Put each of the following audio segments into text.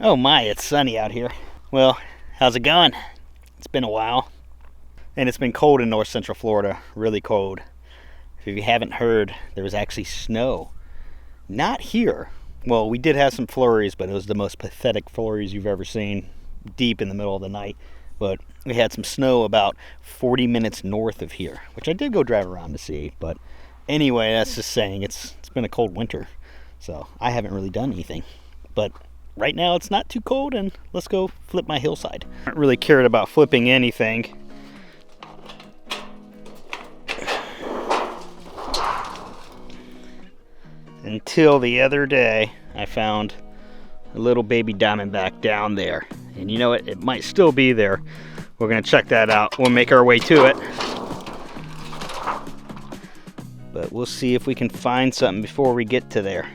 Oh my, it's sunny out here. Well, how's it going? It's been a while. And it's been cold in north central Florida, really cold. If you haven't heard, there was actually snow. Not here. Well, we did have some flurries, but it was the most pathetic flurries you've ever seen, deep in the middle of the night. But we had some snow about 40 minutes north of here, which I did go drive around to see. But anyway, that's just saying it's been a cold winter. So I haven't really done anything. But right now it's not too cold, and let's go flip my hillside. I haven't really cared about flipping anything until the other day. I found a little baby diamondback down there, and you know what, it might still be there. We're gonna check that out. We'll make our way to it, but we'll see if we can find something before we get to there.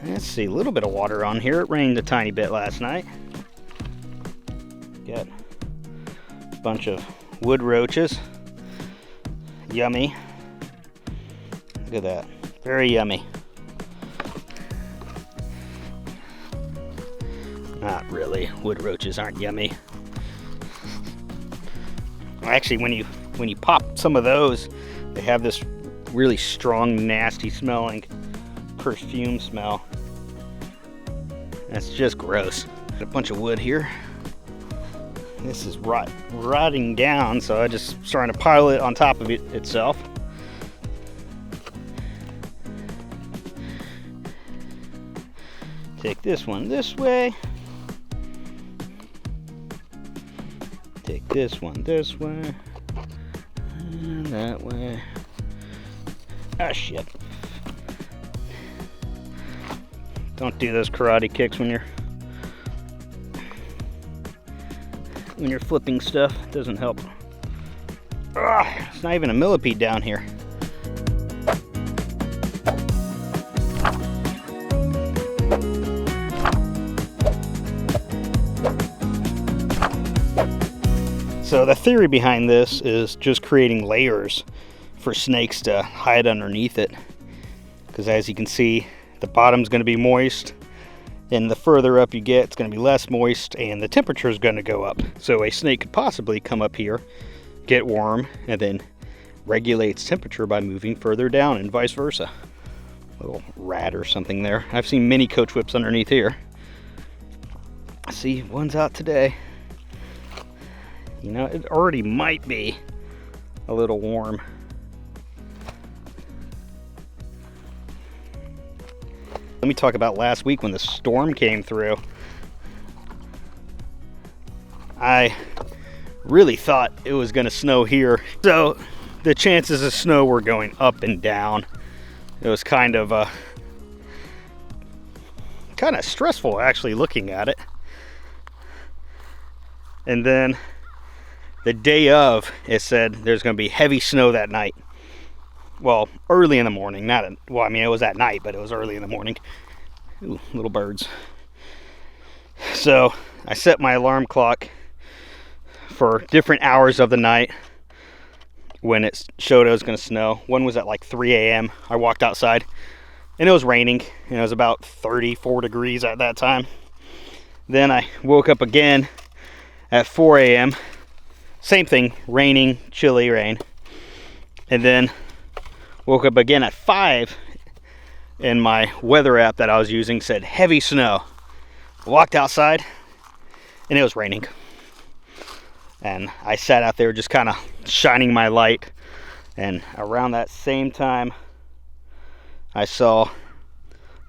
Let's see, a little bit of water on here. It rained a tiny bit last night. Got a bunch of wood roaches. Yummy. Look at that. Very yummy. Not really. Wood roaches aren't yummy. Actually, when you pop some of those, they have this really strong, nasty smelling perfume smell. That's just gross. Got a bunch of wood here. This is rotting down, so I just starting to pile it on top of it itself. Take this one this way. Take this one this way. And that way. Ah, shit. Don't do those karate kicks when you're flipping stuff. It doesn't help. Ugh, it's not even a millipede down here. So the theory behind this is just creating layers for snakes to hide underneath it. Because as you can see, the bottom's going to be moist, and the further up you get, it's going to be less moist, and the temperature is going to go up. So a snake could possibly come up here, get warm, and then regulate its temperature by moving further down, and vice versa. Little rat or something there. I've seen many coach whips underneath here. See, one's out today. You know, it already might be a little warm. Let me talk about last week when the storm came through. I really thought it was going to snow here. So the chances of snow were going up and down. It was kind of stressful actually looking at it. And then the day of, it said there's going to be heavy snow that night. Well, early in the morning, it was at night, but it was early in the morning. Ooh, little birds. So I set my alarm clock for different hours of the night when it showed it was going to snow. One was at like 3 a.m. I walked outside, and it was raining, and it was about 34 degrees at that time. Then I woke up again at 4 a.m. Same thing, raining, chilly rain. And then woke up again at 5, and my weather app that I was using said heavy snow. I walked outside, and it was raining. And I sat out there just kind of shining my light. And around that same time, I saw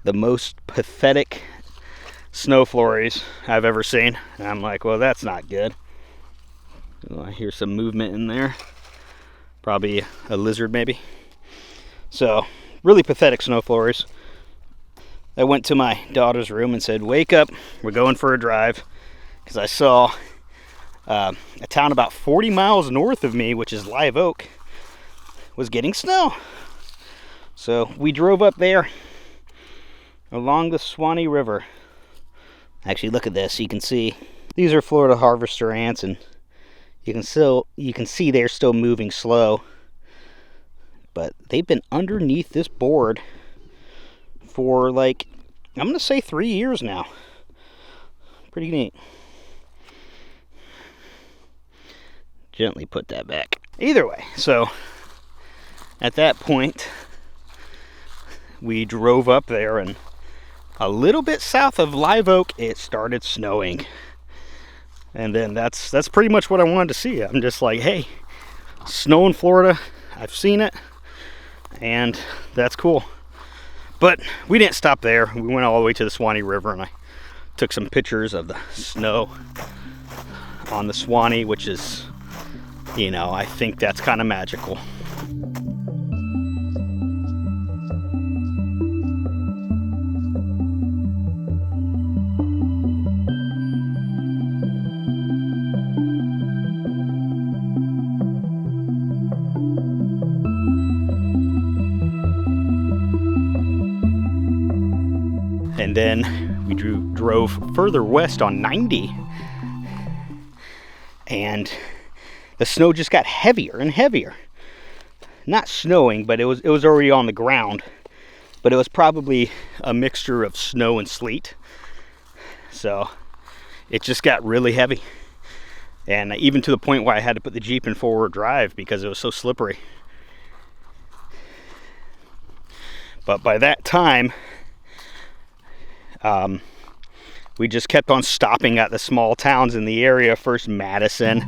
the most pathetic snow flurries I've ever seen. And I'm like, well, that's not good. Oh, I hear some movement in there. Probably a lizard maybe. So, really pathetic snow flurries. I went to my daughter's room and said, wake up, we're going for a drive. Because I saw a town about 40 miles north of me, which is Live Oak, was getting snow. So we drove up there along the Swanee River. Actually, look at this. You can see these are Florida harvester ants, and you can see they're still moving slow. But they've been underneath this board for like, I'm going to say 3 years now. Pretty neat. Gently put that back. Either way, so at that point, we drove up there, and a little bit south of Live Oak, it started snowing. And then that's pretty much what I wanted to see. I'm just like, hey, snow in Florida, I've seen it, and that's cool. But we didn't stop there. We went all the way to the Swanee River, and I took some pictures of the snow on the Swanee, which is, you know, I think that's kind of magical. And then we drove further west on 90, and the snow just got heavier and heavier. Not snowing, but it was already on the ground, but it was probably a mixture of snow and sleet. So it just got really heavy, and even to the point where I had to put the Jeep in forward drive because it was so slippery. But by that time, we just kept on stopping at the small towns in the area. First Madison,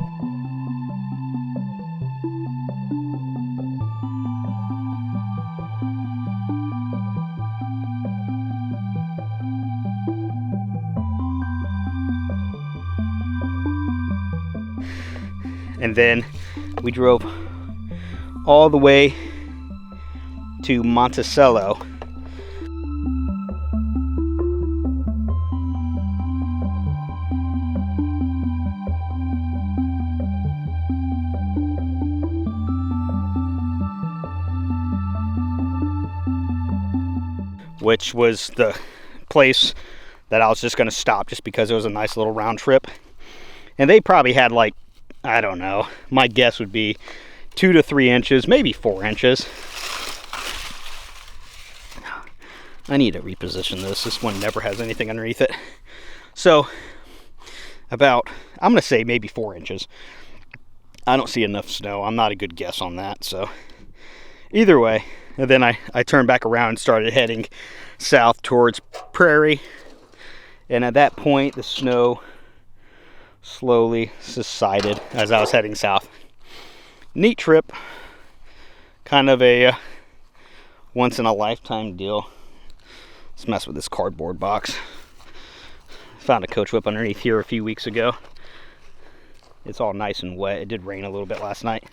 and then we drove all the way to Monticello. Which was the place that I was just going to stop just because it was a nice little round trip. And they probably had, like, I don't know, my guess would be 2 to 3 inches, maybe 4 inches. I need to reposition this. This one never has anything underneath it. So, about, I'm going to say maybe 4 inches. I don't see enough snow. I'm not a good guess on that. So, either way. And then I turned back around and started heading south towards Prairie. And at that point, the snow slowly subsided as I was heading south. Neat trip. Kind of a once-in-a-lifetime deal. Let's mess with this cardboard box. Found a coach whip underneath here a few weeks ago. It's all nice and wet. It did rain a little bit last night.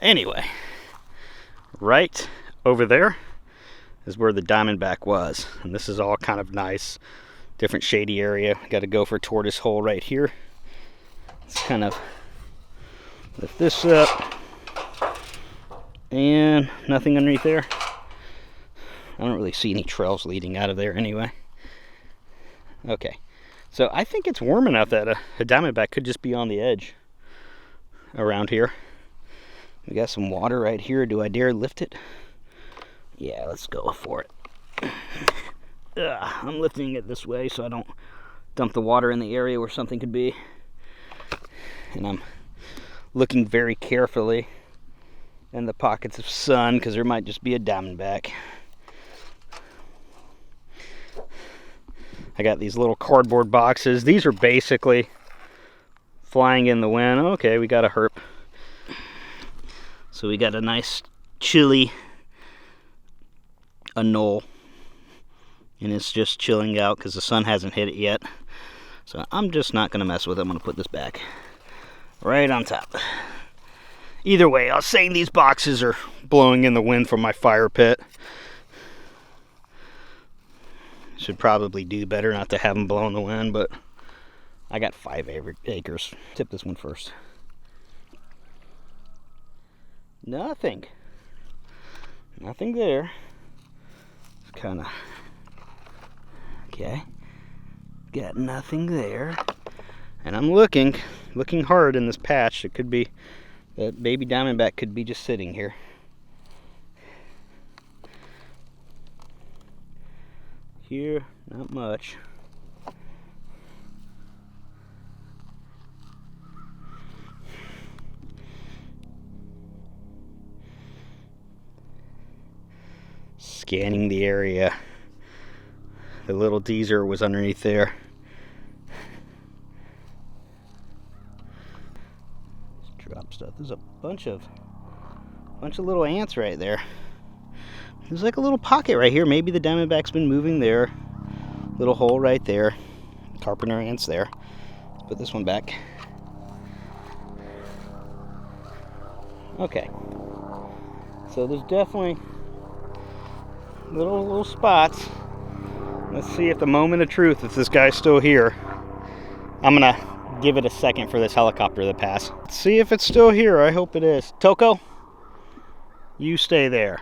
Anyway, right over there is where the Diamondback was. And this is all kind of nice, different shady area. Got to go for tortoise hole right here. Let's kind of lift this up. And nothing underneath there. I don't really see any trails leading out of there anyway. Okay, so I think it's warm enough that a Diamondback could just be on the edge around here. We got some water right here. Do I dare lift it? Yeah, let's go for it. I'm lifting it this way so I don't dump the water in the area where something could be. And I'm looking very carefully in the pockets of sun because there might just be a Diamondback. I got these little cardboard boxes. These are basically flying in the wind. Okay, we got a herp. So we got a nice chilly knoll, and it's just chilling out because the sun hasn't hit it yet. So I'm just not going to mess with it. I'm going to put this back right on top. Either way, I was saying these boxes are blowing in the wind from my fire pit. Should probably do better not to have them blow in the wind, but I got 5 acres. Tip this one first. Nothing there. It's kind of okay. Got nothing there, and I'm looking hard in this patch. It could be that baby Diamondback could be just sitting here. Here, not much. Scanning the area. The little deezer was underneath there. Drop stuff. There's a bunch of little ants right there. There's like a little pocket right here. Maybe the diamondback's been moving there. Little hole right there. Carpenter ants there. Let's put this one back. Okay. So there's definitely little spots. Let's see if the moment of truth, if this guy's still here. I'm gonna give it a second for this helicopter to pass. Let's see if it's still here. I hope it is. Toko, you stay there.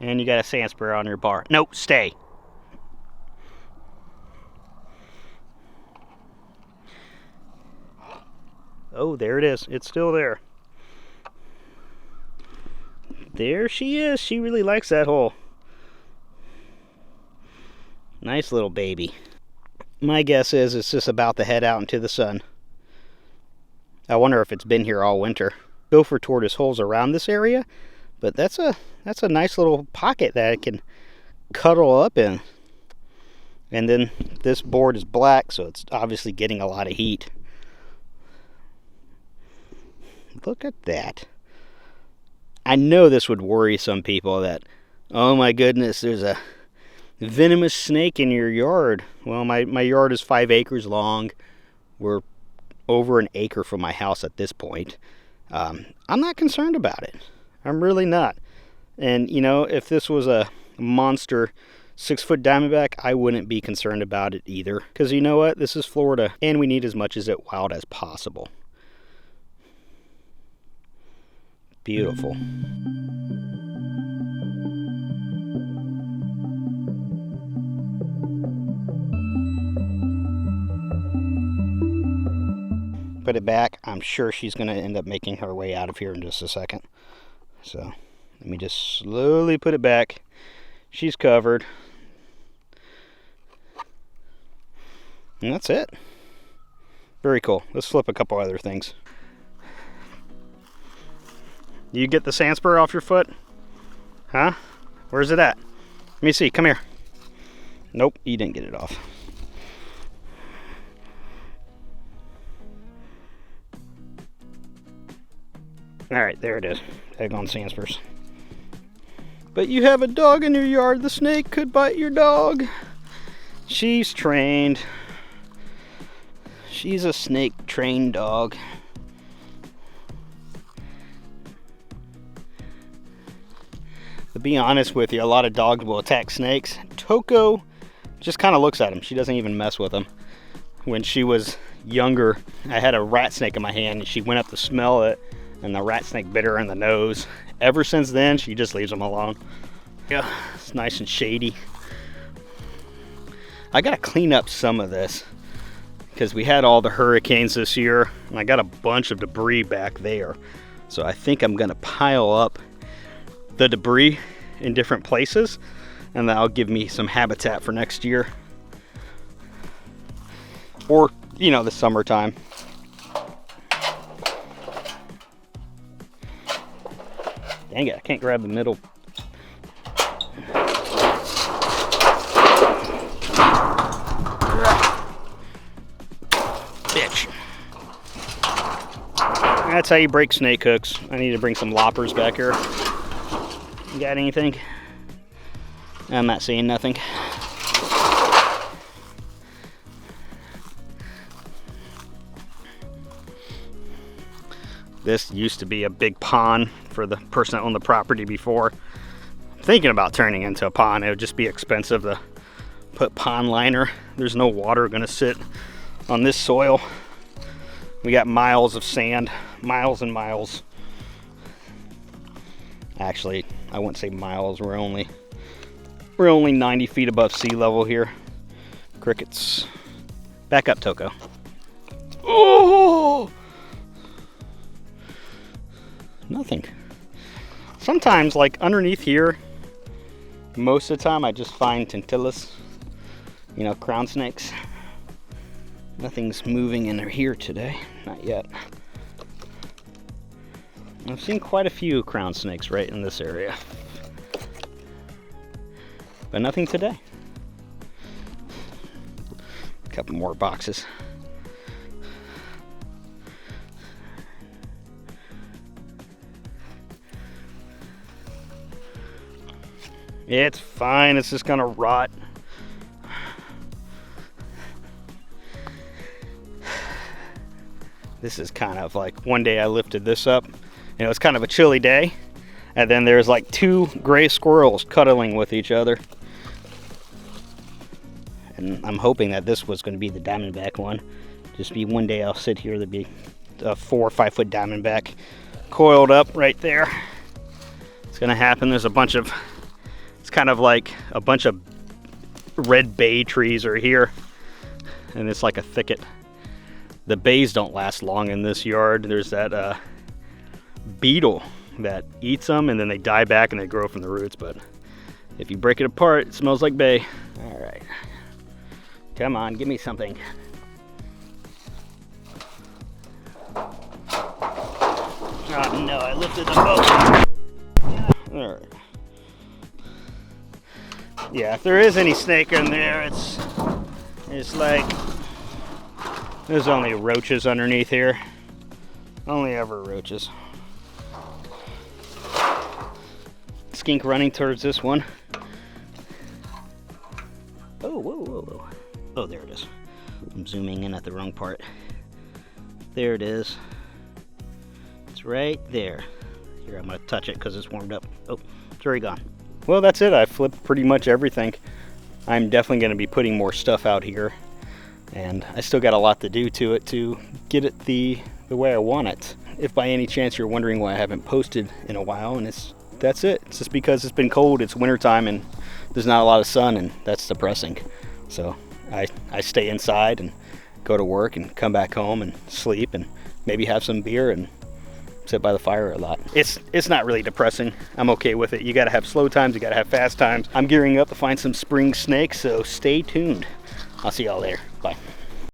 And you got a sand sprayer on your bar. No, stay. Oh, there it is. It's still there. There she is. She really likes that hole. Nice little baby. My guess is it's just about to head out into the sun. I wonder if it's been here all winter. Gopher tortoise holes around this area, but that's a nice little pocket that it can cuddle up in. And then this board is black, so it's obviously getting a lot of heat. Look at that. I know this would worry some people that, oh my goodness, there's a venomous snake in your yard. Well, my yard is 5 acres long. We're over an acre from my house at this point. I'm not concerned about it. I'm really not. And, you know, if this was a monster 6-foot diamondback, I wouldn't be concerned about it either. Because you know what? This is Florida, and we need as much of it wild as possible. Beautiful. Put it back. I'm sure she's going to end up making her way out of here in just a second. So let me just slowly put it back. She's covered. And that's it. Very cool. Let's flip a couple other things. You get the sand spur off your foot? Huh? Where's it at? Let me see. Come here. Nope, you didn't get it off. Alright, there it is. Egg on sand spurs. But you have a dog in your yard. The snake could bite your dog. She's trained. She's a snake trained dog. To be honest with you, a lot of dogs will attack snakes. Toko just kind of looks at them. She doesn't even mess with them. When she was younger, I had a rat snake in my hand and she went up to smell it and the rat snake bit her in the nose. Ever since then, she just leaves them alone. Yeah, it's nice and shady. I gotta clean up some of this because we had all the hurricanes this year and I got a bunch of debris back there. So I think I'm gonna pile up the debris in different places and that'll give me some habitat for next year. Or, you know, the summertime. Dang it, I can't grab the middle. Bitch. That's how you break snake hooks. I need to bring some loppers back here. You got anything? I'm not seeing nothing. This used to be a big pond for the person that owned the property before. I'm thinking about turning into a pond. It would just be expensive to put pond liner. There's no water gonna sit on this soil. We got miles of sand, miles and miles. Actually, I wouldn't say miles. We're only 90 feet above sea level here. Crickets. Back up, Toko. Oh! Nothing. Sometimes, like underneath here, most of the time I just find tintillas. You know, crown snakes. Nothing's moving in here today, not yet. I've seen quite a few crown snakes right in this area, but nothing today. A couple more boxes. It's fine, it's just gonna rot. This is kind of like, one day I lifted this up, and it was kind of a chilly day, and then there's like 2 gray squirrels cuddling with each other. And I'm hoping that this was going to be the Diamondback one. Just be one day I'll sit here, there'd be a 4 or 5 foot Diamondback coiled up right there. It's gonna happen. There's a bunch of, it's kind of like a bunch of red bay trees are here, and it's like a thicket. The bays don't last long in this yard. There's that beetle that eats them, and then they die back and they grow from the roots. But if you break it apart, it smells like bay. All right, come on, give me something. Oh no, I lifted the boat. All right. Yeah, if there is any snake in there, it's like, there's only roaches underneath here. Only ever roaches. Skink running towards this one. Oh, whoa, whoa, whoa. Oh, there it is. I'm zooming in at the wrong part. There it is. It's right there. Here, I'm gonna touch it because it's warmed up. Oh, it's already gone. Well, that's it. I flipped pretty much everything. I'm definitely gonna be putting more stuff out here, and I still got a lot to do to it to get it the way I want it. If by any chance you're wondering why I haven't posted in a while, and that's it. It's just because it's been cold, it's wintertime, and there's not a lot of sun, and that's depressing. So I stay inside and go to work and come back home and sleep and maybe have some beer and sit by the fire a lot. It's not really depressing. I'm okay with it. You gotta have slow times, you gotta have fast times. I'm gearing up to find some spring snakes, so stay tuned. I'll see y'all later. Bye.